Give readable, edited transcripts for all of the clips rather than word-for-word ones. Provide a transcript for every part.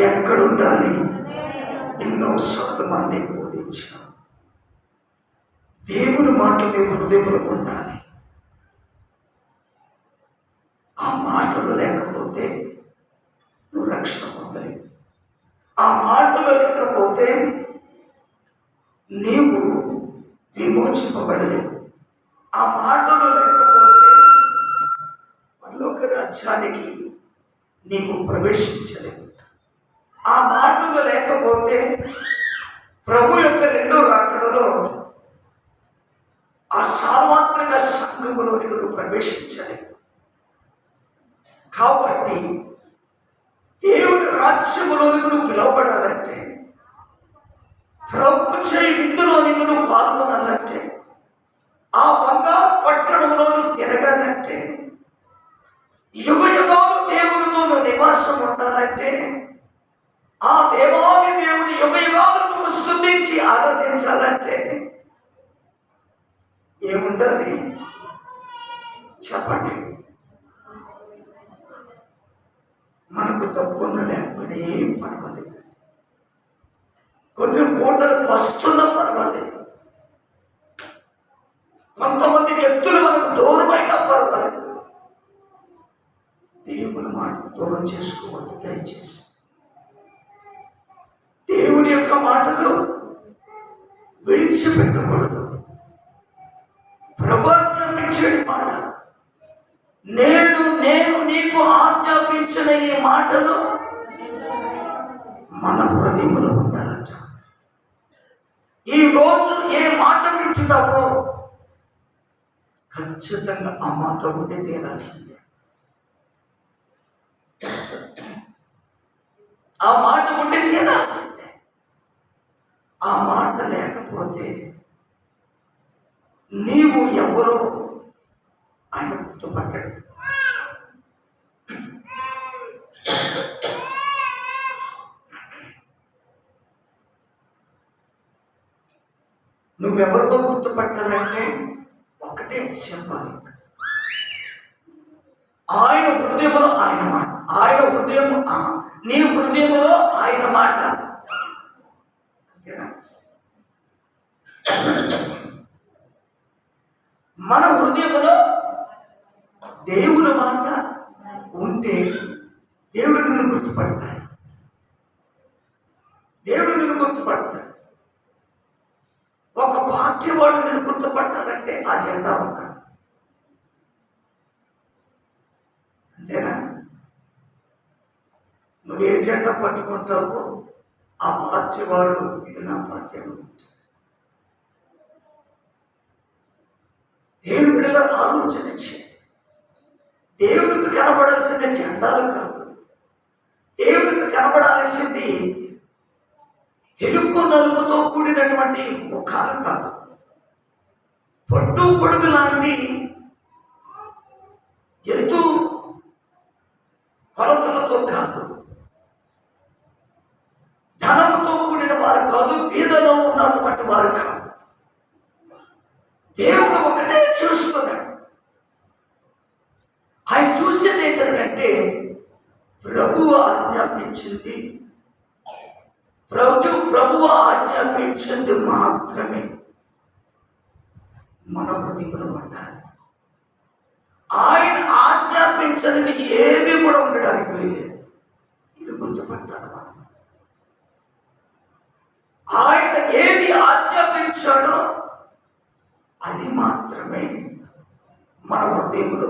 ఎక్కడుండాలి? ఎన్నోసార్లు మందికి బోధించాం. దేవుని మాట నీ హృదయంలో ఉండాలి. ఆ మాటలు లేకపోతే నువ్వు రక్షణ పొందలేవు. ఆ మాటలు లేకపోతే నీవు విమోచింపబడలేవు. ఆ మాటలు లేకపోతే పరలోక రాజ్యానికి నీవు ప్రవేశించలేవు. ఆ మాటలు లేకపోతే ప్రభు యొక్క రెండో రాకడలో ఆ సార్వత్రిక సంఘములోనికి నువ్వు ప్రవేశించలేవు. కాబట్టి దేవుని రాజ్యములోనికి నువ్వు పిలువబడాలంటే, ప్రభు చేయి విందులోనికి నువ్వు పాల్గొనాలంటే, ఆ బంగారు పట్టణంలో నువ్వు తిరగాలంటే, యుగ యుగాలు దేవునితో నువ్వు నివాసం ఉండాలంటే, ఆ దేవాది దేవుని యుగ యుగాలు నువ్వు స్తుతించి ఆరాధించాలంటే ఏముండాలి చెప్పండి? మనకు తప్పున లేకపోతే ఏం పర్వాలేదు. కొన్ని పూటలు వస్తున్నా పర్వాలేదు. కొంతమంది వ్యక్తులు మనకు దూరమైనా పర్వాలేదు. దేవుని మాట దూరం చేసుకోవద్దు దయచేసి. దేవుని యొక్క మాటలు విడిచిపెట్టకూడదు. ప్రభుత్వం మాట, నేను నీకు ఆజ్ఞాపించిన ఈ మాటలు మన హృదయంలో ఉండాలంట. ఈ రోజు ఏ మాట వింటున్నావో ఖచ్చితంగా ఆ మాట ఉంటే తీరాల్సిందే. ఆ మాట ఉంటే తీరాల్సిందే. ఆ మాట లేకపోతే నీవు ఎవరో ఆయన గుర్తుపట్టాడు. నువ్వెవరికో గుర్తుపట్టాలంటే ఒకటే సింబాలిక్. ఆయన హృదయంలో ఆయన మాట, ఆయన హృదయము నీ హృదయంలో ఆయన మాట. అంతేనా? మన హృదయంలో దేవుని మాట ఉంటే దేవుడు నిన్ను గుర్తుపడతాడు. దేవుడు నిన్ను గుర్తుపడతాడు. ఒక పార్టీ వాడు నిన్ను గుర్తుపట్టాలంటే ఆ జెండా ఉండాలి. అంతేనా? నువ్వు ఏ జెండా పట్టుకుంటావో ఆ పార్టీ వాడు ఇది నా పార్టీ అనుకుంటాడు. దేవుని బిడ్డల ఆలోచించి దేవునికి కనబడాల్సింది జెండాలు కాదు. దేవునికి కనబడాల్సింది తెలుపు నలుపుతో కూడినటువంటి ముఖాలు కాదు. పొట్టు పొడుగు లాంటి ఎత్తు కొలతలతో కాదు. ధనముతో కూడిన వారు కాదు. బీదలో ఉన్నటువంటి వారు కాదు. దేవుడు ఒకటే చూస్తున్నాడు. ఆయన చూసేది ఏంటంటే ప్రభువు ఆజ్ఞాపించింది, ప్రభువు ఆజ్ఞాపించింది మాత్రమే మన హృదయంలో ఉండాలి. ఆయన ఆజ్ఞాపించనిది ఏది కూడా ఉండడానికి వీలేదు. ఇది గుర్తుపట్టాలి మనం. ఆయన ఏది ఆజ్ఞాపించాడో అది మాత్రమే మన హృదయంలో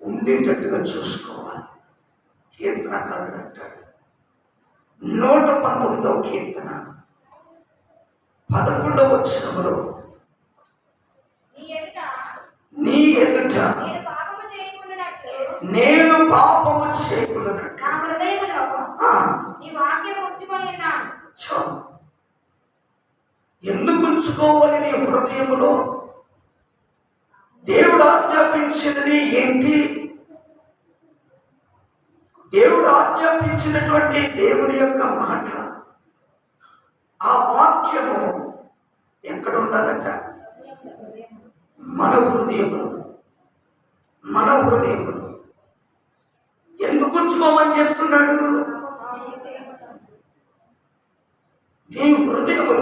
ఉండేటట్టుగా చూసుకోవాలి. కీర్తనకారుడు అంటాడు, 119వ కీర్తన 11వ వచనంలో, నీ ఎదుట నేను పాపము చేయకున్నట్టు ఎందుకు ఉంచుకోవాలి నీ హృదయములో? దేవుడు ఆజ్ఞాపించినది ఏంటి? దేవుడు ఆజ్ఞాపించినటువంటి దేవుని యొక్క మాట, ఆ వాక్యము ఎక్కడ ఉండాలట? మన హృదయములో. మన హృదయములో. ఎందుకు ఉంచుకోమని చెప్తున్నాడు? నీ హృదయంలో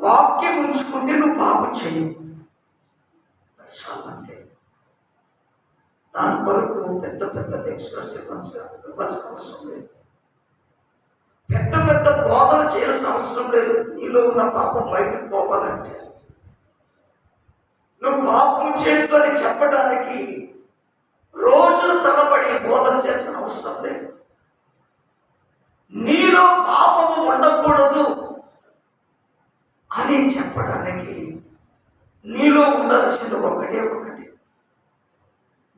వాక్యం ఉంచుకుంటే నువ్వు పాపం చేయవు. అంతే. దాని కొరకు పెద్ద పెద్ద లెక్చరర్స్ ఇవ్వాల్సిన అవసరం లేదు. పెద్ద పెద్ద బోధన చేయాల్సిన అవసరం లేదు. నీలో ఉన్న పాపం బయటకు పోవాలంటే నువ్వు పాపం చేయొద్దు అని చెప్పడానికి రోజుల తరబడి బోధన చేయాల్సిన అవసరం లేదు. నీలో పాపము ఉండకూడదు అని చెప్పడానికి నీలో ఉండాల్సింది ఒకటే ఒకటి.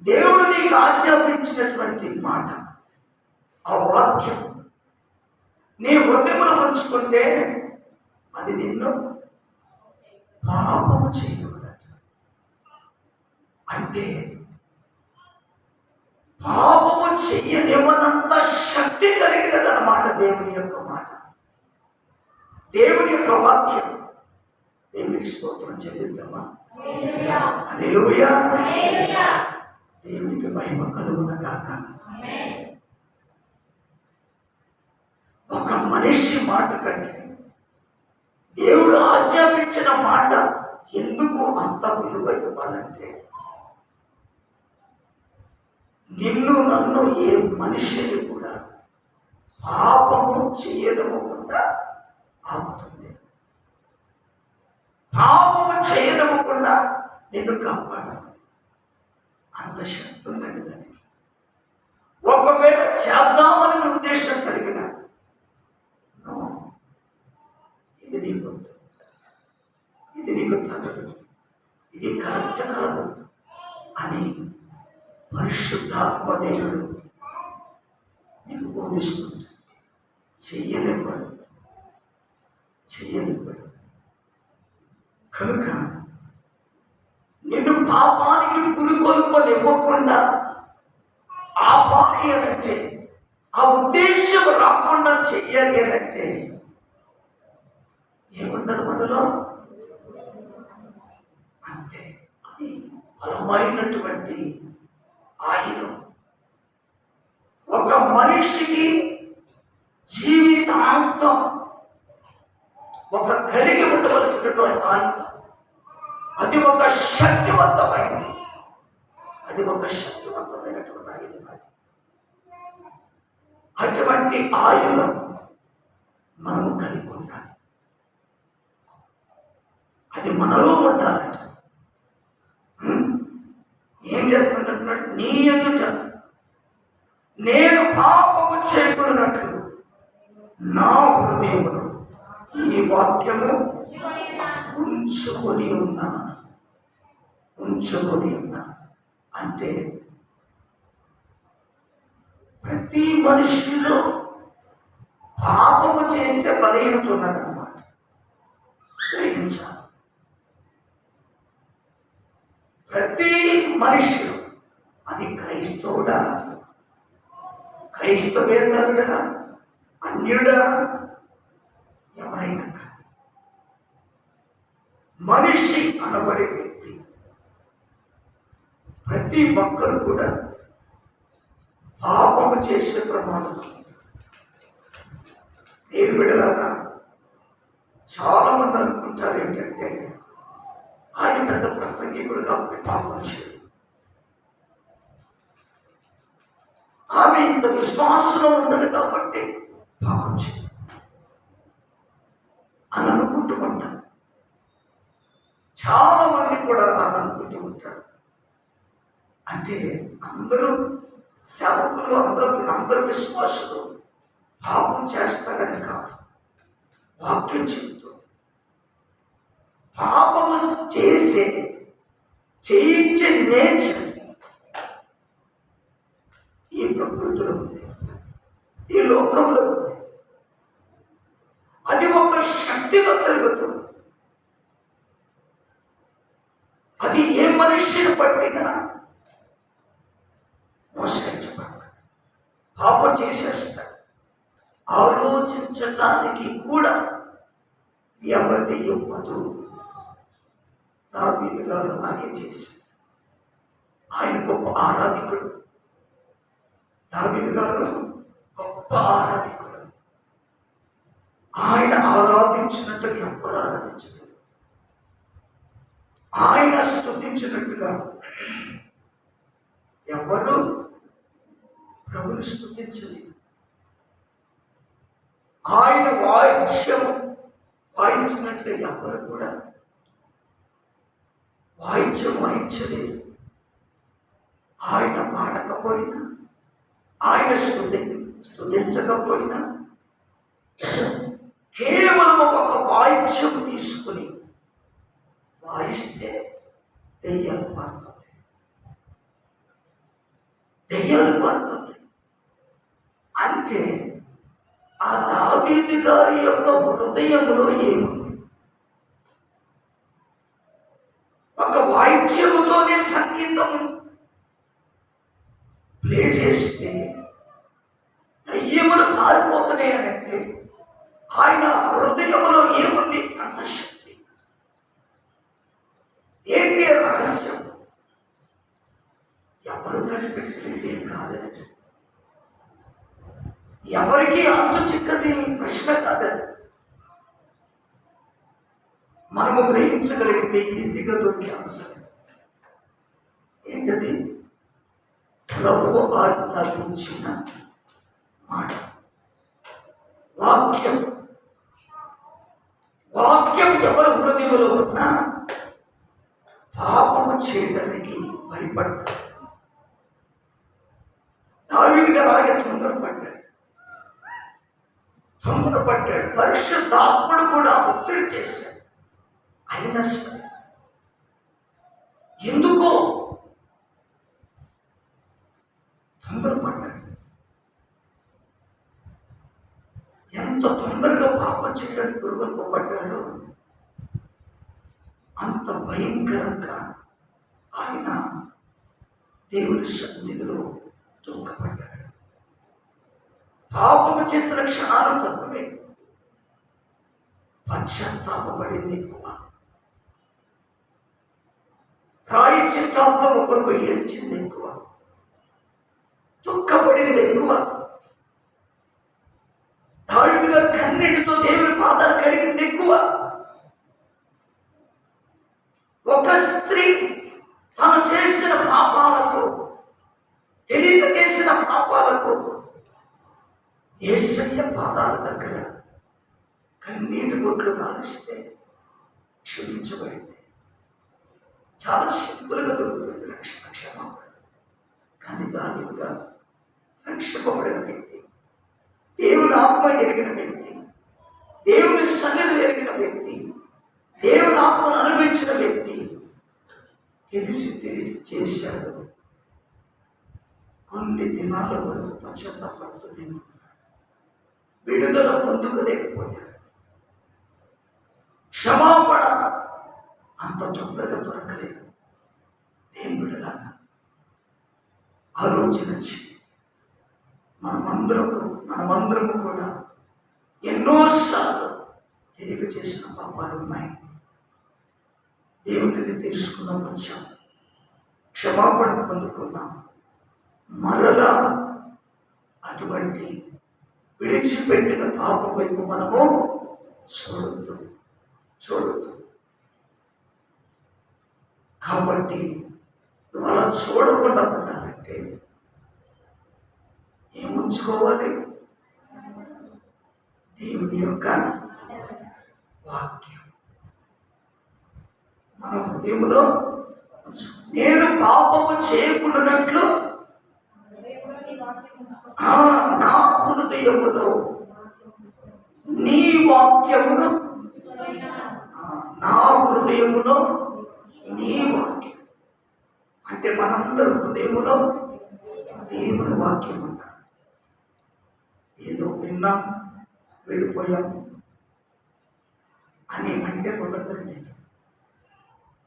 దేవుడు నీకు ఆజ్ఞాపించినటువంటి మాట, ఆ వాక్యం నీ హృదయములో ఉంచుకుంటే అది నిన్ను పాపము చేయకూడదు. అంటే పాపము చెయ్యనివ్వనంత శక్తి కలిగినదన్నమాట దేవుని యొక్క మాట, దేవుని యొక్క వాక్యం. దేవునికి స్తోత్రం చెల్లిద్దామా? హల్లెలూయా. దేవునికి మహిమ కలుగునగాక. ఒక మనిషి మాట కంటే దేవుడు ఆజ్ఞాపించిన మాట ఎందుకు అంత విలువ ఇవ్వాలంటే, నిన్ను నన్ను ఏ మనిషిని కూడా పాపము చేయనివ్వకుండా ఆపుతుంది. పాపము చేయనివ్వకుండా నిన్ను కాపాడాలి. అంత శక్తి ఉందండి దానికి. ఒకవేళ చేద్దామని ఉద్దేశం కలిగిన ఇది నీకు వద్దు, ఇది నీకు తగదు, ఇది కరెక్ట్ కాదు అని పరిశుద్ధాత్మదేవుడు నీకు బోధిస్తుంది. చెయ్యనివ్వడు. కనుక నిన్ను పాపానికి పురికొల్పనివ్వకుండా ఆపాలి అనంటే, ఆ ఉద్దేశం రాకుండా చెయ్యాలి అనంటే ఏముండదు మనలో. అంతే. అది బలమైనటువంటి ఆయుధం. ఒక మనిషికి జీవితాంతం ఒక కలిగి ఉండవలసినటువంటి ఆయుధం. అది ఒక శక్తివంతమైనటువంటి ఆయుధం. అటువంటి ఆయుధం మనము కలిగి ఉండాలి. అది మనలో ఉండాలంట. ఏం చేస్తున్నట్టు, నీ ఎదుట నేను పాపము చేయకున్నట్లు నా హృదయములో ఈ వాక్యము ఉంచుకొని ఉన్నాను. అంటే ప్రతి మనిషిలో పాపము చేసే బలహీనత ఉన్నదన్నమాట. గ్రహించాలి. ప్రతి మనిషి, అది క్రైస్తవుడా, క్రైస్తవేతరుడా, అన్యుడా, ఎవరైనా మనిషి అనబడే వ్యక్తి ప్రతి ఒక్కరు కూడా పాపము చేసే ప్రమాదం. దేవుని బిడ్డలారా, చాలా మంది అనుకుంటారు ఏంటంటే ఆయన పెద్ద ప్రసంగికుడు కాబట్టి పాపం చేయడు, ఆమె ఇంత విశ్వాసంలో ఉండదు కాబట్టి పాపం చేయడు అని అనుకుంటూ ఉంటారు. చాలా మంది కూడా అలా అనుకుంటూ ఉంటారు. అంటే అందరూ సేవకులు, అందరూ విశ్వాసులు పాపం చేస్తారని కాదు. వాక్యం చెబుతూ పాపము చేయించే నేచర్ ఈ ప్రకృతిలో ఉంది, ఈ లోకంలో ఉంది. అది ఒక శక్తిగా పెరుగుతుంది. అది ఏ మనిషిని పట్టినా మోసగించబడతాడు, పాపం చేసేస్తాడు. ఆలోచించటానికి కూడా వ్యవధి ఇవ్వదు. దావీదు గారు అలాగే చేసి, ఆయన గొప్ప ఆరాధికుడు, దావీదు గారు గొప్ప ఆరాధికుడు. ఆయన ఆరాధించినట్టుగా ఎవరు ఆరాధించలేదు. ఆయన స్తుతించినట్టుగా ఎవరు ప్రభుని స్తుతించలేదు. ఆయన వాయించినట్టుగా ఎవరు కూడా వాయిద్యం వాయించలేదు. ఆయన పాడకపోయినా, ఆయన స్తుతించకపోయినా కేవలం ఒక వాయిద్యం తీసుకుని వాయిస్తే దెయ్యాలు పారిపోతాయి. దెయ్యాలు పారిపోతాయి. అంటే ఆ దావీదు గారి యొక్క హృదయంలో ఏముంది? ఒక వాయిద్యముతోనే సంగీతం ప్లే చేస్తే దయ్యములు పారిపోతున్నాయి అంటే ఆయన హృదయంలో ఏముంది? అంత శక్తి. ఏంటి రహస్యం? ఎవరు కనిపెట్టలేదు, ఏం కాదది. ఎవరికి అంతు చిక్కని ప్రశ్న కాదది. మనము గ్రహించగలిగితే ఈజీగా దొరికే ఆన్సర్ ఏంటది? ప్రభువు ఆజ్ఞాపించిన మాట, వాక్యం. వాక్యం ఎవరి హృదయంలో ఉన్నా పాపము చేయడానికి భయపడతారు. దావీదు గారు అలాగే తొందరపడ్డాడు. పరిశుద్ధాత్ముడు కూడా ఒత్తిడి చేశాడు. అయినా సరే ఎందుకో తొందరపడ్డాడు. ఎంత తొందరగా పాపం చేయడానికి పురుగులు పడ్డాడో అంత భయంకరంగా ఆయన దేవుని సన్నిధిలో దుఃఖపడ్డాడు. పాపము చేసిన క్షణాలు తక్కువే, పశ్చాత్తాపపడింది ఎక్కువ. ప్రాయశ్చిత్తాత్మక కొరకు ఏడ్చింది ఎక్కువ, దుఃఖపడింది ఎక్కువ. దావీదు గారు కన్నీటితో దేవుని పాదాలు కడిగింది ఎక్కువ. ఒక స్త్రీ తను చేసిన పాపాలకు, తెలియక చేసిన పాపాలకు యేసయ్య పాదాల దగ్గర కన్నీటి బొట్లు రాలిస్తే క్షమించబడింది. చాలా సింపుల్గా దొరుకుతుంది రక్షణ, క్షమాపణ. కానీ దావీదు గారు రక్షింపబడిన వ్యక్తి, దేవుని ఆత్మ ఎరిగిన వ్యక్తి, దేవుని సన్నిధి ఎరిగిన వ్యక్తి, దేవుని ఆత్మను అనుభవించిన వ్యక్తి, తెలిసి చేశాడు. కొన్ని దినాల వరకు పశ్చాత్తాపడుతూనే ఉన్నాడు. విడుదల పొందుకోలేకపోయాడు. క్షమాపణ అంత తొందరగా దొరకలేదు. దేని విడుదల ఆలోచన మనమందరము కూడా ఎన్నోసార్లు తెలియక చేసిన పాపాలు ఉన్నాయి. దేవుడిని తెలుసుకున్నాం, వచ్చాం, క్షమాపణ పొందుకున్నాం. మరలా అటువంటి విడిచిపెట్టిన పాపం వైపు మనము చూడొద్దు. కాబట్టి నువ్వు అలా చూడకుండా ఉండాలంటే ఏముంచుకోవాలి? దేవుని యొక్క వాక్యం మన హృదయంలో. నేను పాపము చేయకుండానట్లు నా హృదయములో నీ వాక్యమును, నా హృదయములో నీ వాక్యం అంటే మనందరి హృదయములో దేవుని వాక్యం అంటారు. ఏదో విన్నాం, వెళ్ళిపోయాం అని అంటే కుదరదండి.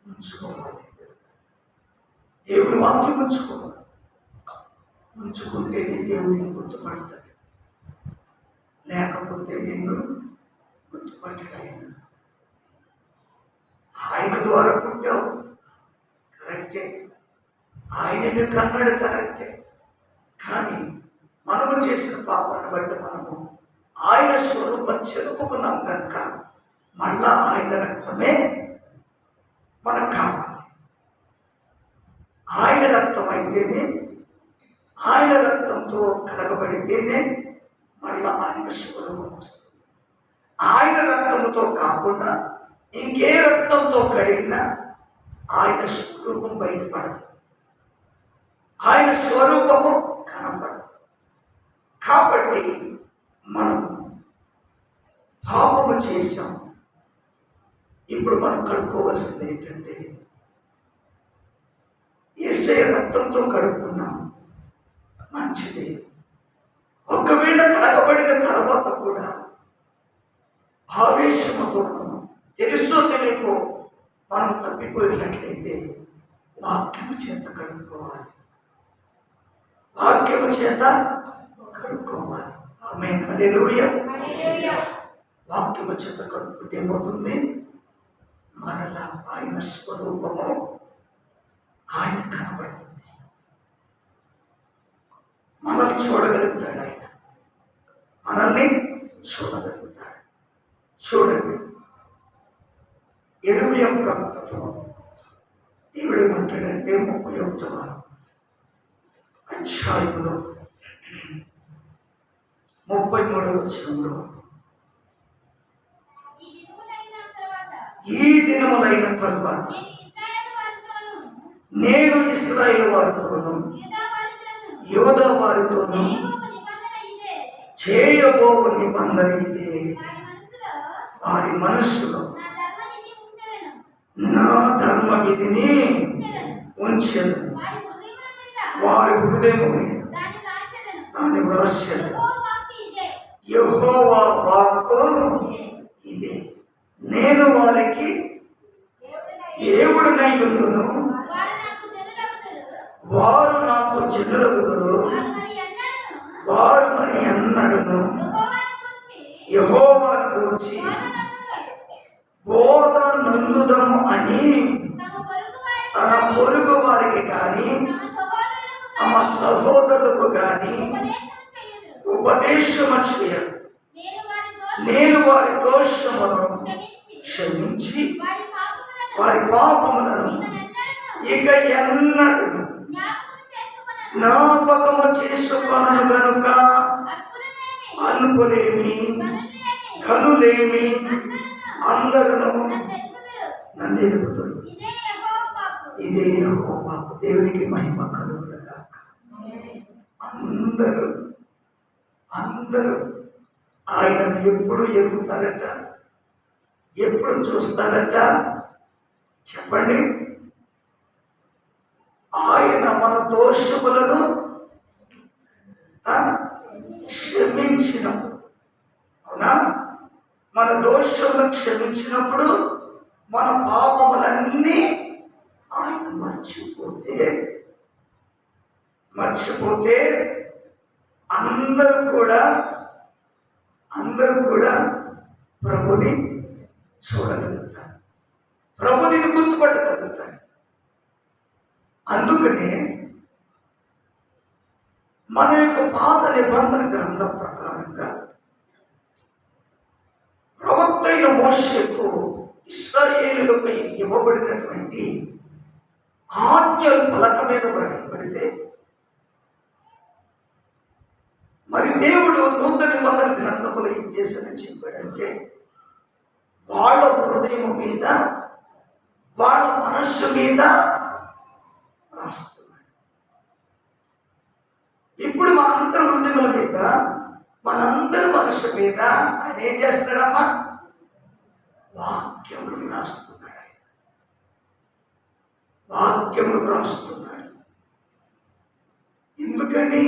ఉంచుకోవాలి, దేవుని వాక్యం ఉంచుకోవాలి. ఉంచుకుంటే నీ దేవుడిని గుర్తుపడతాడు, లేకపోతే నిన్ను గుర్తుపట్టడు. ఆయన ద్వారా పుట్టావు, కరెక్టే. ఆయనని కన్నాడు, కరెక్టే. కానీ మనము చేసిన పాపాన్ని బట్టి మనము ఆయన స్వరూపం చెరుపుకున్నాం కనుక మళ్ళా ఆయన రక్తమే మనకు కావాలి. ఆయన రక్తం అయితేనే, ఆయన రక్తంతో కడగబడితేనే మళ్ళా ఆయన స్వరూపం వస్తుంది. ఆయన రక్తంతో కాకుండా ఇంకే రక్తంతో కడిగినా ఆయన స్వరూపం బయటపడదు, ఆయన స్వరూపము కనపడదు. కాబట్టి మనం పాపము చేశాం. ఇప్పుడు మనం కడుక్కోవలసింది ఏంటంటే యేసయ్య రక్తంతో కడుక్కున్నాం, మంచిది. ఒకవేళ కడగబడిన తర్వాత కూడా ఆవేశముతోనూ తెలుసో తెలియకో మనం తప్పిపోయినట్లయితే వాక్యము చేత కడుక్కోవాలి, వాక్యము చేత కడుక్కోవాలి. ఆమేన్, హల్లెలూయా. వాక్యము చేత కడుక్కుంటే ఏమవుతుంది? మరలా ఆయన స్వరూపము ఆయన కనబడుతుంది, మనల్ని చూడగలుగుతాడు, ఆయన మనల్ని చూడగలుగుతాడు. చూడండి, ఇర్మియా ప్రవక్తతో దేవుడు ఏమంటాడంటే 31వ అధ్యాయంలో 33వ వచనంలో, ఈ దినములైన తరువాత నేను ఇశ్రాయేలు వారితోనూ యూదా వారితోనూ చేయబోవు నిబంధన ఇదే, వారి మనస్సులో నా ధర్మ విధిని ఉంచెదను, వారి హృదయం మీద దాన్ని వ్రాసెదను. యెహోవా వాక్కు ఇదే, నేను వారికి దేవుడినై ఉందును, వారు నాకు జనులగుదురు. వారు మరి ఎన్నడును యెహోవాను గూర్చి బోధ నందుదము అని తన పొరుగు వారికి కానీ తమ సహోదరులకు కానీ ఉపదేశము చేయరు. నేను వారి దోషములను క్షమించి వారి పాపములను ఇక ఎన్నడూ జ్ఞాపకము చేసుకొనను గనుక అల్పులేమి ఘనులేమి అందరూ నన్ను ఎరుగుదురు. ఇదే యెహోవా. దేవునికి మహిమ కలుగునుగాక. అందరూ అందరూ ఆయనను ఎప్పుడు ఎరుగుతారట, ఎప్పుడు చూస్తారట చెప్పండి? ఆయన మన దోషములను క్షమించినప్పుడు, అవునా? మన దోషములను క్షమించినప్పుడు మన పాపములన్నీ ఆయన మర్చిపోతే అందరూ కూడా ప్రభుని చూడగలుగుతారు, ప్రభుని గుర్తుపట్టగలుగుతారు. అందుకనే మన యొక్క పాత నిబంధన గ్రంథం ప్రకారంగా ప్రవక్త అయిన మోషేకు ఇశ్రాయేలులకు ఇవ్వబడినటువంటి ఆజ్ఞలు పలక మీద వ్రాయబడితే, మరి దేవుడు నూతన నిబంధన గ్రంథములు ఏం చేశానని చెప్పాడంటే వాళ్ళ హృదయం మీద, వాళ్ళ మనస్సు మీద రాస్తున్నాడు. ఇప్పుడు మనందరి హృదయముల మీద, మనందరి మనస్సు మీద ఆయన ఏం చేస్తున్నాడమ్మా? వాక్యములు రాస్తున్నాడు. ఆయన వాక్యములు రాస్తున్నాడు. ఎందుకని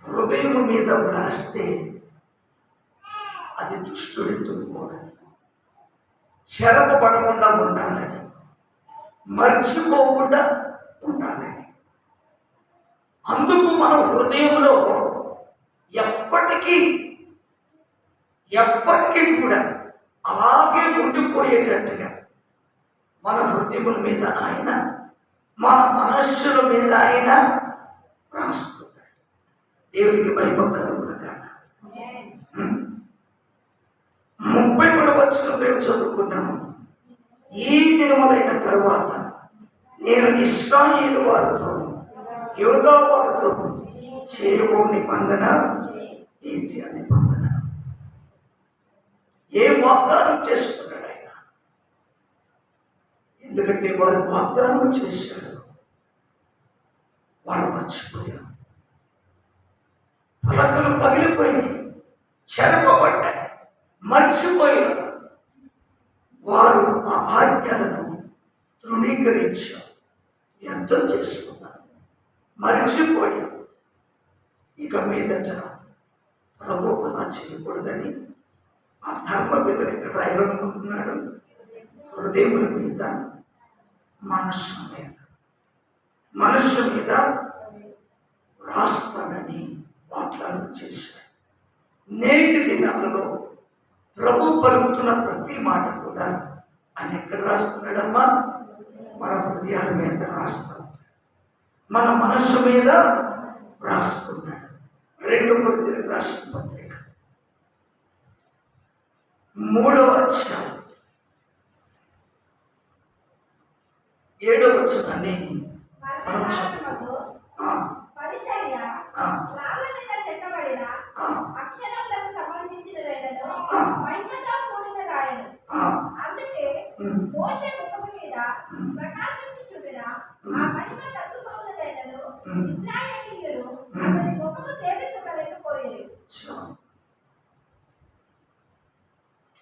హృదయము మీద వ్రాస్తే అది దుష్టుడి తుడుకోవడానికి, చెరపబడకుండా ఉండాలని, మర్చిపోకుండా ఉండాలని. అందుకు మన హృదయంలో ఎప్పటికీ కూడా అలాగే ఉండిపోయేటట్టుగా మన హృదయముల మీద ఆయన మన మనస్సుల మీద ఆయన రాస్తున్నాడు. దేవునికి మహిమ కలుగునుగాక. 33వ వచనం మేము చదువుకున్నాము. ఈ దినములైన తరువాత నేను ఇశ్రాయేలు వారితో యూదా వారితో చేయబో నిబంధన ఏంటి? ఆ నిబంధన ఏం వాగ్దానం చేస్తున్నాడు ఆయన? ఎందుకంటే వారు వాగ్దానం చేశాడు, వాళ్ళు మర్చిపోయారు. పలకలు పగిలిపోయినాయి, చెరపబడ్డాయి, మర్చిపోయారు. వారు ఆ ఆజ్ఞలను తృణీకరించారు, వ్యర్థం చేసుకున్నారు, మర్చిపోయారు. ఇక మీదట ప్రభు అలా చేయకూడదని ఆ ధర్మ మీద ఇక్కడ రాయాలనుకుంటున్నాడు. హృదయముల మీద, మనస్సు మీద రాస్తానని వాగ్దానం చేశాడు. నేటి దినాలలో ప్రభు పలుకుతున్న ప్రతి మాట కూడా ఆయన ఎక్కడ రాస్తున్నాడమ్మా? మన హృదయాల మీద రాస్తాం, మన మనస్సు మీద రాస్తున్నాడు. 2 కొరింథీయులకు రాసిన పత్రిక 3వ అధ్యాయం 7వ వచనాన్ని మనం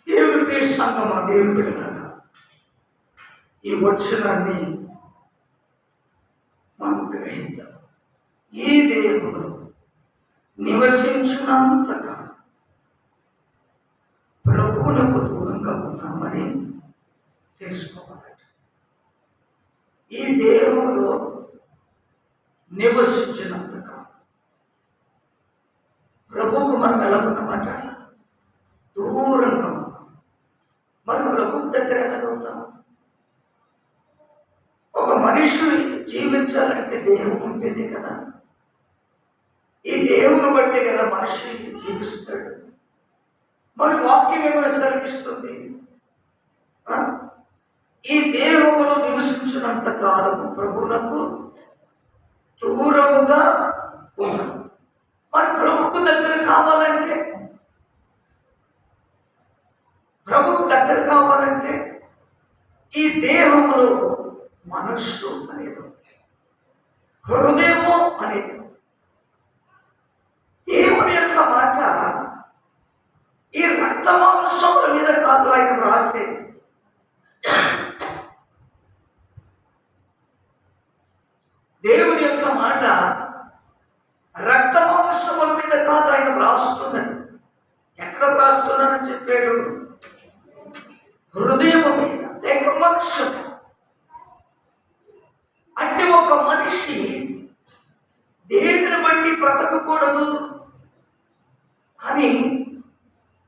దేవుని పేరు సంగమా, దేవుని బిడ్డలారా, ఈ వచనాన్ని మనం గ్రహిద్దాం. ఈ దేహంలో నివసించినంతగా ప్రభువునకు దూరంగా ఉన్నామని తెలుసుకోవాలట. ఈ దేహంలో నివసించినంతగా ప్రభువుకు మనం ఎలా ఉన్నామట? దూరంగా ఉన్నాం. మనం ప్రభువు దగ్గర ఎలాగవుతాం? ఒక మనిషి జీవించాలంటే దేహం ఉంటేనే కదా. ఈ దేవుని బట్టే కదా మనిషి జీవిస్తాడు. మరి వాక్యం ఏమైనా సెలవిస్తుంది? ఈ దేహంలో నివసించినంత కాలము ప్రభువునకు దూరముగా ఉన్నాం. మరి ప్రభువుకు దగ్గర కావాలంటే, ఈ దేహంలో మనస్సు అనేది ఉంది, హృదయము అనేది ఉంది. దేవుని యొక్క మాట ఈ రక్తమాంసముల మీద కాదు ఆయన రాసేది. దేవుని యొక్క మాట రక్తమాంసముల మీద కాదు ఆయన వ్రాస్తున్నది. ఎక్కడ వ్రాస్తున్నానని చెప్పాడు? హృదయం మీద, లేక మనస్సు. అంటే ఒక మనిషి దేవుని బట్టి బ్రతకకూడదు అని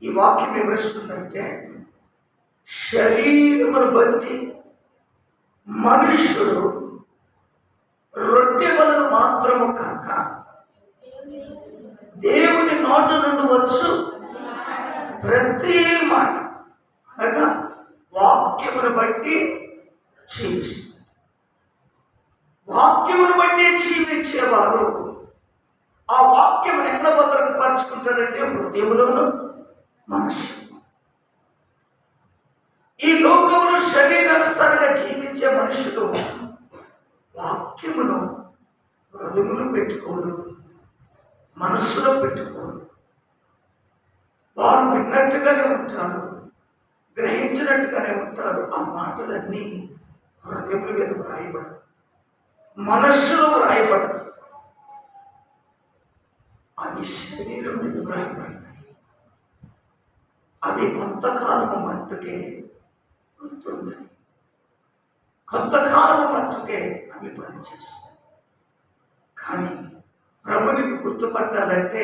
ఈ వాక్యం వివరిస్తుందంటే, శరీరమును బట్టి మనుషుడు రొట్టె వలన మాత్రము కాక దేవుని నోట నుండి వచ్చు ప్రతి మాట, అనగా వాక్యమును బట్టి జీవిస్తారు. వాక్యమును బట్టి జీవించేవారు ఆ వాక్యమును ఎక్కడ భద్రపరుచుకుంటారంటే హృదయములోను, మనస్సు. ఈ లోకమును శరీరానుసారంగా జీవించే మనుషులు వాక్యమును హృదయములో పెట్టుకోరు, మనస్సులో పెట్టుకోరు. వారు విన్నట్టుగానే ఉంటారు, గ్రహించినట్టుగానే ఉంటారు. ఆ మాటలన్నీ హృదయముల మీద వ్రాయబడదు, మనస్సులో వ్రాయబడదు, అవి శరీరం మీద వ్రాయబడతాయి. అవి కొంతకాలము మట్టుకే గుర్తుంటాయి, కొంతకాలము మట్టుకే అవి పనిచేస్తాయి. కానీ ప్రభుని గుర్తుపట్టాలంటే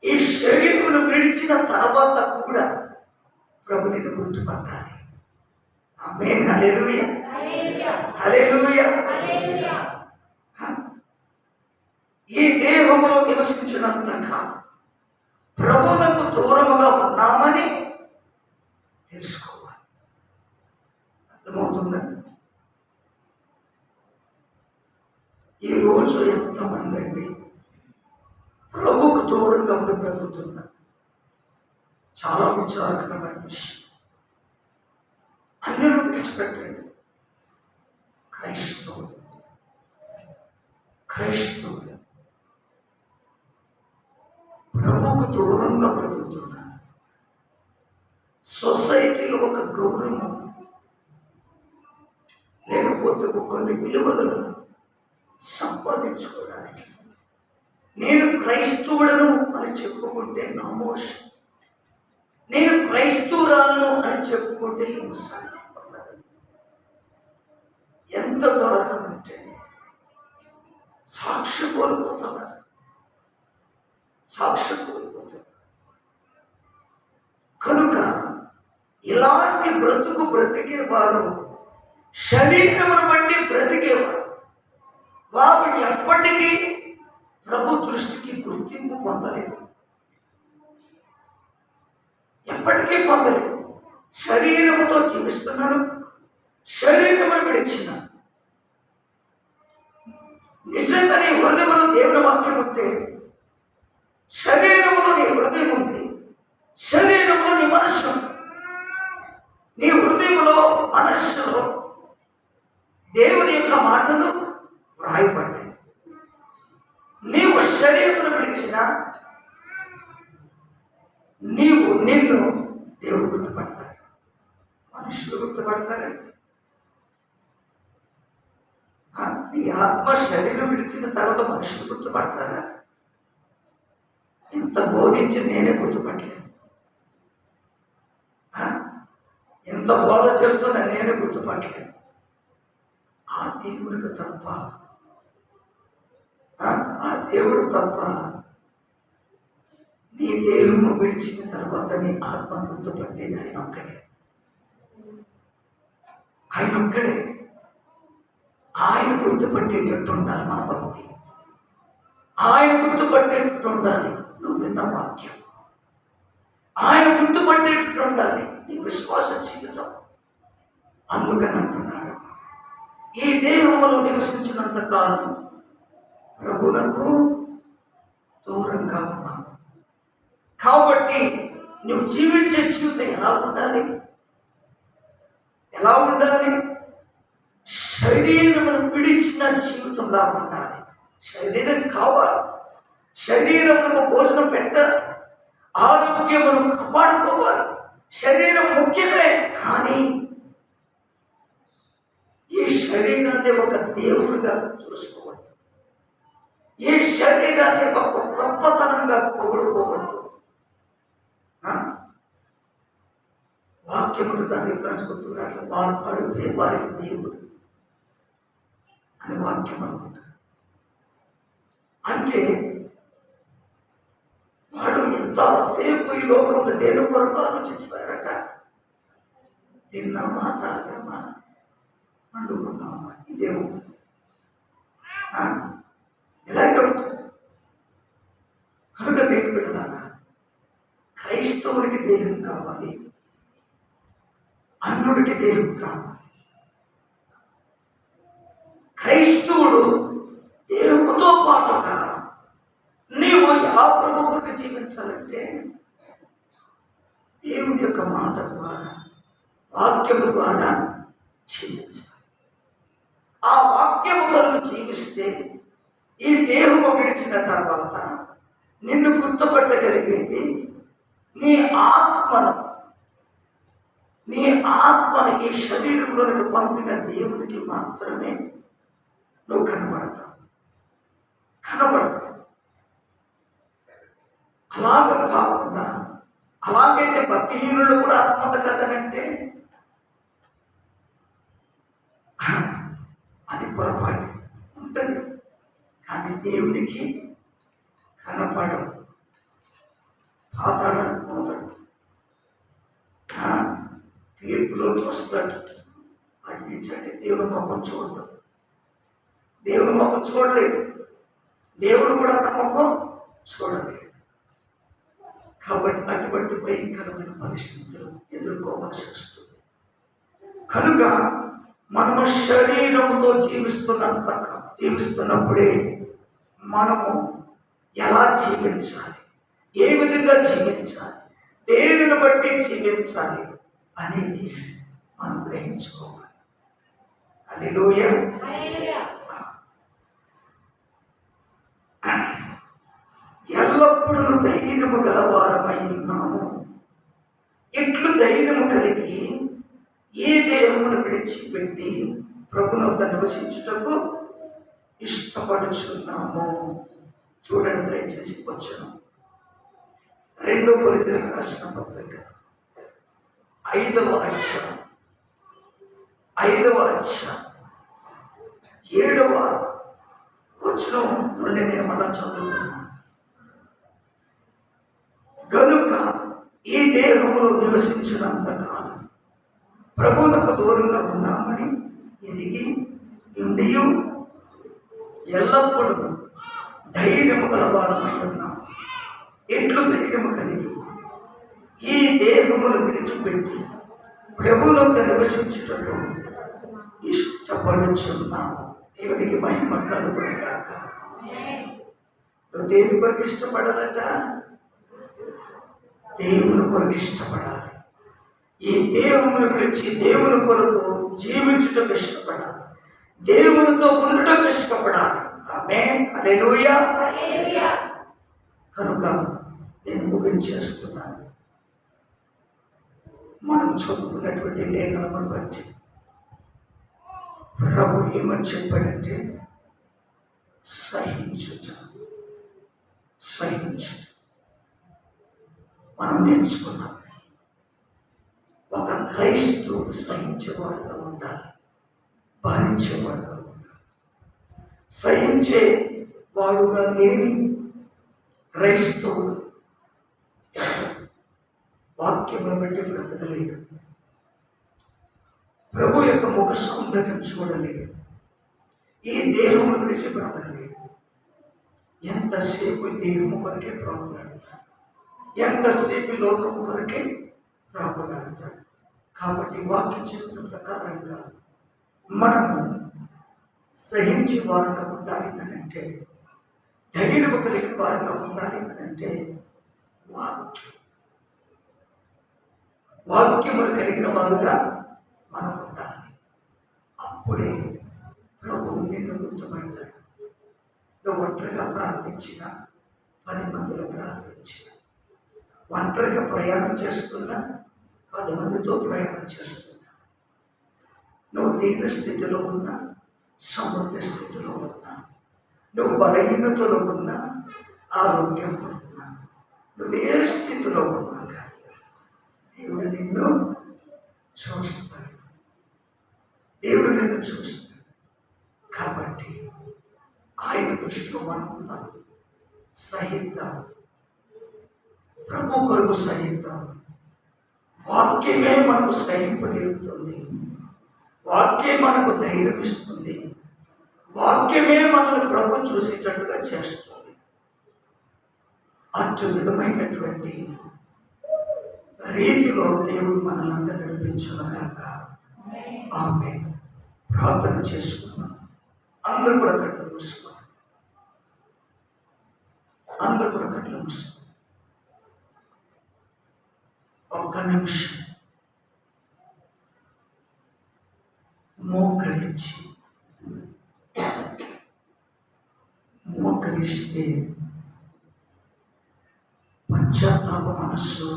ఈ శరీరమును విడిచిన తర్వాత కూడా ప్రభుని గుర్తుపట్టాలి. ఆమేన్, హల్లెలూయా. హల్లెలూయా. ఈ దేహములో నివసించినంత కాలం ప్రభువునకు దూరముగా ఉన్నామని తెలుసుకోవాలి. అర్థమవుతుందా? ఈరోజు ఎంతమంది అండి ప్రభువుకు దూరంగా ఉండి బ్రతుకుతున్నారు? చాలా విచారకరమైన విషయం. అన్యులు విడిచిపెట్టండి. క్రైస్తవులు ప్రభువుకు దూరంగా బ్రతుకుతున్నారు. సొసైటీలో ఒక గౌరవం లేకపోతే కొన్ని విలువలను సంపాదించుకోవడానికి నేను క్రైస్తవుడను అని చెప్పుకుంటే నామోష్, నేను క్రైస్తవురాలను అని చెప్పుకుంటే హింస. ఎంత దారుణం అంటే సాక్షి కోల్పోతున్నారు. కనుక ఇలాంటి బ్రతుకు బ్రతికేవారు, శరీరమును బట్టి బ్రతికేవారు, వారు ఎప్పటికీ ప్రభు దృష్టికి గుర్తింపు పొందలేదు. ఎప్పటికీ పొందలేదు. శరీరముతో జీవిస్తున్నాను, శరీరమును విడిచిన. నిజంగా నీ హృదయములో దేవుని వాక్యం ఉంటే, శరీరములో నీ హృదయం ఉంది, శరీరంలో నీ మనస్సు, నీ హృదయంలో మనస్సులో దేవుని యొక్క మాటలు వ్రాయబడ్డాయి. నీవు శరీరమును విడిచిన నిన్ను దేవుడు గుర్తుపడతాడు. మనుషులు గుర్తుపడతారండి. నీ ఆత్మ శరీరం విడిచిన తర్వాత మనుషులు గుర్తుపడతారా? ఇంత బోధించి నేనే గుర్తుపట్టలేను. ఎంత బోధ చేస్తున్నా నేనే గుర్తుపట్టలేను. ఆ దేవుడికి తప్ప, ఆ దేవుడు తప్ప నీ దేహము విడిచిన తర్వాత నీ ఆత్మ గుర్తుపట్టేది ఆయన ఒక్కడే. ఆయన గుర్తుపట్టేటట్టు ఉండాలి మన భక్తి. ఆయన గుర్తుపట్టేటట్టు ఉండాలి నువ్వు విన్న వాక్యం. ఆయన గుర్తుపట్టేటట్టు ఉండాలి నీ విశ్వాస జీవితం. అందుకని అంటున్నాడు, ఈ దేహంలో నివసించినంత కాలం ప్రభువునకు దూరంగా ఉన్నావు. కాబట్టి నువ్వు జీవించే జీవితం ఎలా ఉండాలి? శరీరమును విడిచిన జీవితంలా ఉండాలి. శరీరం కావాలి, శరీరమునకు భోజనం పెట్టాలి, ఆరోగ్యమును కాపాడుకోవాలి. శరీరం ముఖ్యమే, కానీ ఈ శరీరాన్ని ఒక దేవుడిగా చూసుకోవద్దు. ఈ శరీరాన్ని ఒక గొప్పతనంగా పొగుడుకోవద్దు. వాక్యముడు దాన్ని రిఫరెన్స్ గుర్తున్నట్లు వారు కడుపే వారికి దేవుడు అని వాక్యం అనుకుంటారు. అంటే వాడు ఎంతసేపు ఈ లోకంలో దేని కొరకు ఆలోచిస్తారట? తిన్నామా, తాగామా, వండుకున్నామా, ఇదే ఉంటుంది. ఇలాగే ఉంటుంది. కనుక దేని బిడ్డలారా, క్రైస్తవుడికి దేహం కావాలి, అన్యుడికి దేహం కావాలి. క్రైస్తవుడు దేవుడితో పాటుగా నీవు ఎలా ప్రభువుకి జీవించాలంటే దేవుని యొక్క మాట ద్వారా, వాక్యము ద్వారా జీవించాలి. ఆ వాక్యము కొరకు జీవిస్తే ఈ దేహము విడిచిన తర్వాత నిన్ను గుర్తుపట్టగలిగేది నీ ఆత్మను ఈ శరీరంలోనికి పంపిన దేవునికి మాత్రమే నువ్వు కనబడతావు. అలాగ కాకుండా, అలాగైతే భక్తిహీనులు కూడా ఆత్మ కదనంటే అది పొరపాటు ఉంటుంది. కానీ దేవునికి కనపడవు, పాతాడానికి పోతాడు, తీర్పులోకి వస్తాడు. ఖండించండి. దేవుని ముఖం చూడదు, దేవుని ముఖం చూడలేడు, దేవుడు కూడా తన ముఖం చూడలేడు. కాబట్టి అటువంటి భయంకరమైన పరిస్థితులు ఎదుర్కోవలసి వస్తుంది. కనుక మనము శరీరంతో జీవిస్తున్నప్పుడే మనము ఎలా జీవించాలి, ఏ విధంగా జీవించాలి, దేవుని బట్టి జీవించాలి అనేది మనం గ్రహించుకోవాలి. హల్లెలూయా. ఎల్లప్పుడూ ధైర్యము గలవారమై ఉన్నాము. ఇట్లు ధైర్యము కలిగి ఈ దేహమును విడిచిపెట్టి ప్రభునొద్ద నివసించుటకు ఇష్టపడుచున్నాము. చూడండి దయచేసి వచ్చాను 2 కొరింథీయులకు రాసిన పత్రిక 5వ అధ్యాయం 7వ వచనం నుండి నేను మళ్ళా చదువుతున్నాను. గనుక ఈ దేహములో నివసించినంత కాలం ప్రభువునకు దూరంగా ఉన్నామని ఎరిగి ఇండియు ఎల్లప్పుడూ ధైర్యము గలవారమై ఉన్నాం. ఎట్లు ధైర్యము కలిగి ఈ దేహమును విడిచిపెట్టి ప్రభువునొద్ద నివసించుటకు ఇష్టపడుచున్నాము. దేవునికి మహిమ కలుగునుగాక. నువ్వు దేని కొరకు ఇష్టపడాలట? దేవుని కొరకు ఇష్టపడాలి. ఈ దేహమును విడిచి దేవుని కొరకు జీవించుటకు ఇష్టపడాలి, దేవునితో ఉండటకు ఇష్టపడాలి. ఆమేన్. హల్లెలూయా. కనుక నేను ముగించేస్తున్నాను. మనం చదువుకున్నటువంటి లేఖనమును బట్టి ప్రభు ఏమని చెప్పాడంటే సహించుట. మనం నేర్చుకున్నాం. ఒక క్రైస్తవుడు సహించేవాడుగా ఉండాలి, భరించేవాడుగా ఉండాలి. సహించే వాడుగా లేని క్రైస్తవుడు వాక్యమును బట్టి బ్రతకలేడు, ప్రభు యొక్క ముఖ సౌందర్యం చూడలేడు, ఈ దేహము విడిచి బ్రతకలేడు. ఎంతసేపు దేహము కొరకే ప్రాకులాడతాడు, ఎంతసేపు లోకము కొరకే ప్రాకులాడతాడు. కాబట్టి వాక్యం చెప్పిన ప్రకారంగా మనము సహించి వారుగా ఉండాలి అనంటే, ధైర్యము కలిగిన వారుగా ఉండాలి అనంటే వాక్యమును కలిగిన వారుగా మనం ఉండాలి. అప్పుడే ప్రభువు నిన్ను గుర్తుపడతాడు. నువ్వు ఒంటరిగా ప్రార్థించిన, 10 మందిలో ప్రార్థించిన, ఒంటరిగా ప్రయాణం చేస్తున్నా, 10 మందితో ప్రయాణం చేస్తున్నా, నువ్వు దీన స్థితిలో ఉన్నా, సమృద్ధి స్థితిలో ఉన్నా, నువ్వు బలహీనతలో ఉన్నా, ఆరోగ్యంలో ఉన్నా, నువ్వు ఏ స్థితిలో ఉన్నా కానీ దేవుడు నిన్ను చూస్తాడు. దేవుడు నిన్ను చూస్తాడు. కాబట్టి ఆయన దృష్టిలో మనం ఉన్నాం. సహిద్దాం, ప్రభు కొరకు సహిద్దాం. వాక్యమే మనకు సహింపు నేర్పుతుంది, వాక్యమే మనకు ధైర్యం ఇస్తుంది, వాక్యమే మనల్ని ప్రభు చూసేటట్టుగా చేస్తుంది. అటు విధమైనటువంటి రీతిలో దేవుడు మనల్ని అందరూ నడిపించుగాక. ఆమేన్. ప్రార్థన చేసుకున్నాం. అందరూ కూడా కట్లు మూసుకోండి. ఒక్క నిమిషం మోకరిస్తే పశ్చాత్తాప మనస్సు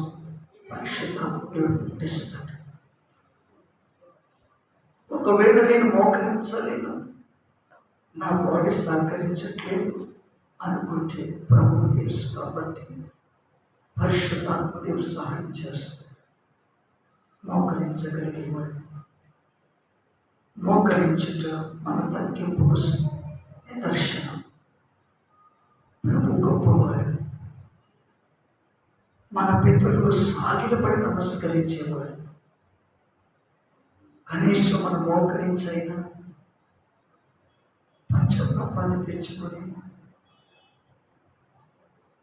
పరిశుద్ధాత్ముడు పుట్టిస్తాడు. ఒకవేళ నేను మోకరించలేను, నా బాడీ సహకరించట్లేదు అనుకుంటే ప్రభువు తెలుసు. కాబట్టి పరిశుద్ధాత్ముడు సహాయం చేస్తాడు. మోకరించగలిగేవాడు, మోకరించుట మన తగ్గింపు కోసం నిదర్శనం. ప్రభు గొప్పవాడు. మన పితరులు సాగిలపడి నమస్కరించేవాడు. కనీసం మనం మోకరించైనా పంచతాపాన్ని తెచ్చుకొని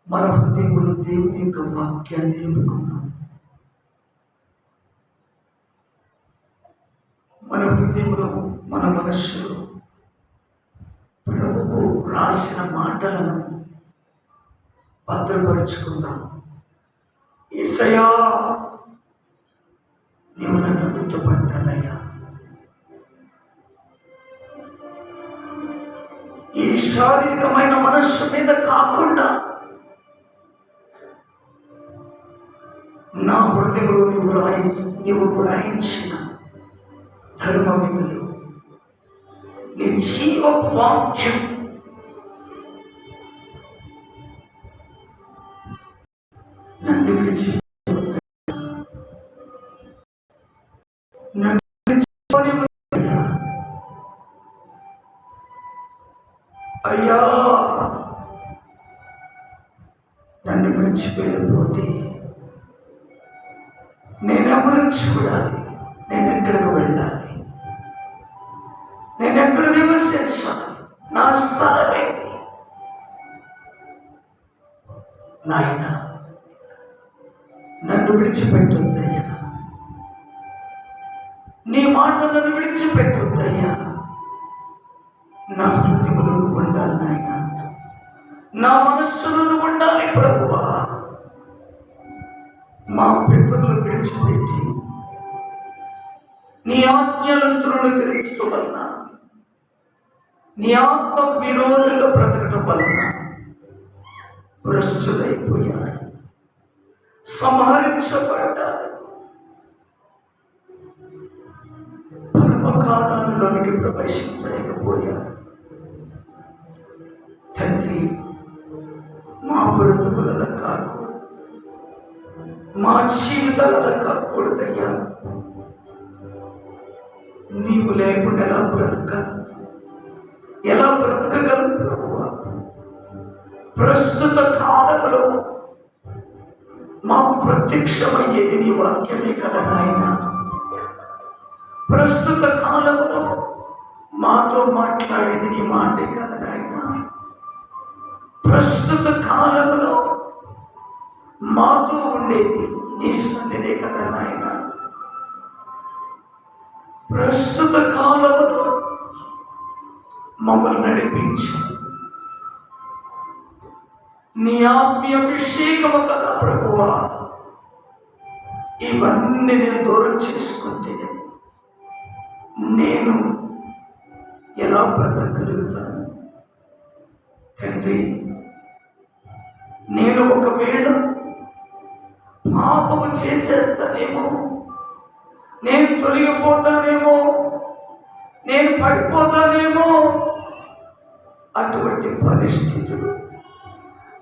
మన హృదయంలో దేవుని యొక్క వాక్యాన్ని నిలుపుకుందాం. మన హృదయంలో, మన మనస్సులో ప్రభువు రాసిన మాటలను భద్రపరుచుకుందాం. యేసయ్యా, నీవు నన్ను గుర్తుపట్టాలయ్యా. ఈ శారీరకమైన మనస్సు మీద కాకుండా నా హృదయంలో నీవు గ్రహించిన ధర్మ విధులు, నీ జీవ వాక్యం నన్ను విడిచి అయ్యా, నన్ను విడిచి వెళ్ళిపోతే నేనెవరిని చూడాలి? నేనెక్కడికి వెళ్ళాలి? నేనెక్కడ నివసించాలి? నా స్థలం ఏది? నాయన, నన్ను విడిచిపెట్టొద్దయ్యా. నీ మాట నన్ను విడిచిపెట్టొద్దయ్యా. నా హృదయంలో ఉండాలి నాయన, నా మనస్సులో ఉండాలి ప్రభువా. మా పితరులు విడిచిపెట్టి నీ ఆజ్ఞలను తృణీకరించడం వలన, నీ ఆత్మకు విరోధంగా బ్రతకడం వలన భ్రష్టులైపోయారు, సంహరించబడ్డారు, పరమకాలంలోనికి ప్రవేశించలేకపోయారు. తండ్రి, మా బ్రతుకుల కాకు, మా జీవితాల కాకూడదయ్యా. నీవు లేకుండా ఎలా బ్రతకగలను ప్రభువా? ప్రస్తుత కాలంలో మాకు ప్రత్యక్షమయ్యేది నీ వాక్యమే కదా నాయన. ప్రస్తుత కాలంలో మాతో మాట్లాడేది నీ మాటే కదా నాయన. ప్రస్తుత కాలంలో మాతో ఉండేది నీ సన్నిధే కదా నాయన. ప్రస్తుత కాలంలో మమ్మల్ని నడిపించు నీ ఆత్మీయ అభిషేకము కదా ప్రభువా. ఇవన్నీ నేను దూరం చేసుకుంటే నేను ఎలా బ్రతకగలుగుతాను? తండ్రి, నేను ఒకవేళ పాపము చేసేస్తానేమో, నేను తొలగిపోతానేమో, నేను పడిపోతానేమో. అటువంటి పరిస్థితులు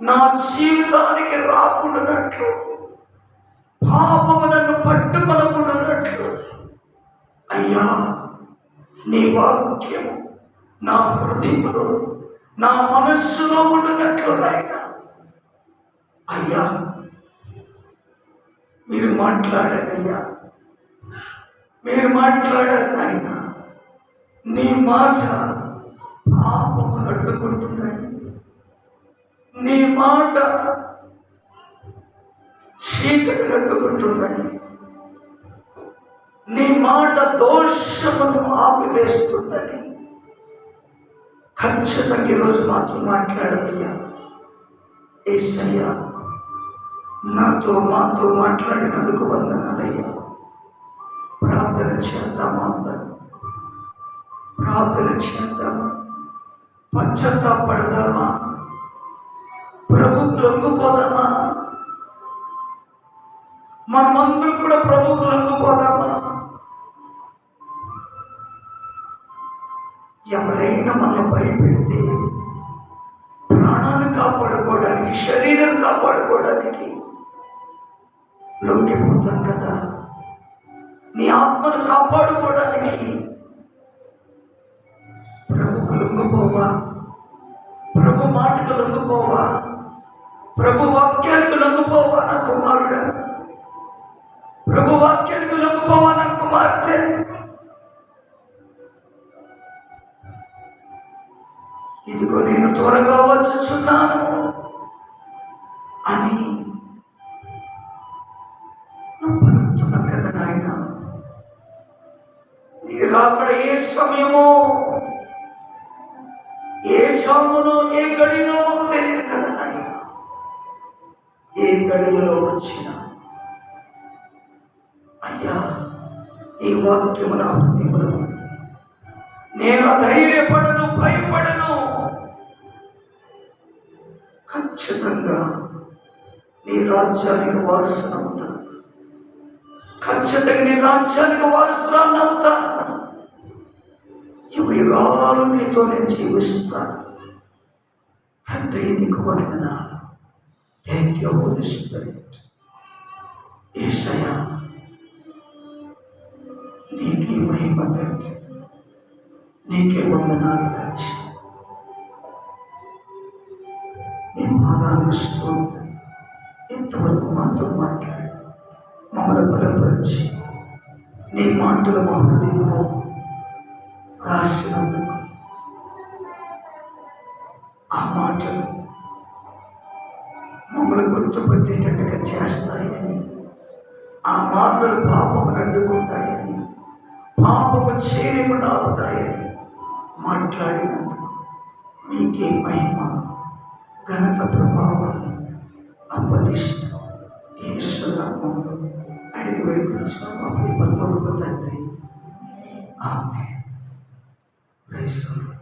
నా జీవితానికి రాకుండానట్లు, పాపము నన్ను పట్టుకొనకుండానట్లు అయ్యా, నీ వాక్యము నా హృదయంలో, నా మనస్సులో ఉండునట్లు నాయన. అయ్యా, మీరు మాట్లాడారయ్యా, మీరు మాట్లాడారు నాయన. నీ మాట పాపము అడ్డుకుంటుందని, నీ మాట చీకటిని అడ్డుకుంటుందని, నీ మాట దోషమును ఆపివేస్తుందని ఖచ్చితంగా ఈరోజు మాతో మాట్లాడమయ్యా. యేసయ్యా, మాతో మాట్లాడినందుకు వందనాలయ్యా. ప్రార్థన చేద్దామా? అందరం ప్రార్థన చేద్దామా? పశ్చాత్తాపడదామా? ప్రభువుకు లొంగిపోదామా? మనమందరం కూడా ప్రభువుకు లొంగిపోదామా? ఎవరైనా మనల్ని భయపెడితే ప్రాణాన్ని కాపాడుకోవడానికి, శరీరం కాపాడుకోవడానికి లొంగిపోతాం కదా. నీ ఆత్మను కాపాడుకోవడానికి ప్రభుకు లొంగిపోవా? ప్రభు మాటకు లొంగిపోవా? ప్రభు వాక్యానికి లొంగిపోవా నా కుమారుడా? ప్రభు వాక్యానికి లొంగిపోవా నా కుమార్తె? ఇదిగో నేను త్వరగా వచ్చుచున్నాను అని నువ్వు పలుకుతున్నావు కదా నాయన. నీ రాకడ ఏ సమయమో, ఏ జామునో, ఏ గడినో మాకు తెలియదు కదా నాయన. ఏ గడువులో వచ్చినా అయ్యా, ఈ వాక్యము నా హృదయములో ఉంది. నేను అధైర్యపడను, భయపడను. ఖచ్చితంగా నీ రాజ్యానికి వారసునవుతాను. ఖచ్చితంగా నీ రాజ్యానికి వారసురాన్ని అవుతాను. యుగాలు నీతో నేను జీవిస్తాను. తండ్రి నీకు వందనాలు. Thank you Holy Spirit. యేసయ్యా నీకే మహిమ తండ్రి, నీకే వందనాలు రాజు. నీ పాదాలకు స్తోత్రం. ఇంతవరకు మాతో మాట్లాడి మమ్మల్ని బలపరిచి నీ మాటలు మా హృదయంలో రాసినందుకు, ఆ మాటలు మమ్మల్ని గుర్తుపట్టేటట్టుగా చేస్తాయని, ఆ మాటలు పాపమును అడ్డుకుంటాయని, పాపము చేయకుండా ఆపుతాయని మాట్లాడినందుకు మీకే మహిమ, ఘనత, ప్రభావాలు అప్పగిస్తూ యేసు నామములో అడిగి వేడుకొచ్చిన మా ప్రియ పరలోకపు తండ్రి. ఆమేన్. Praise the lord.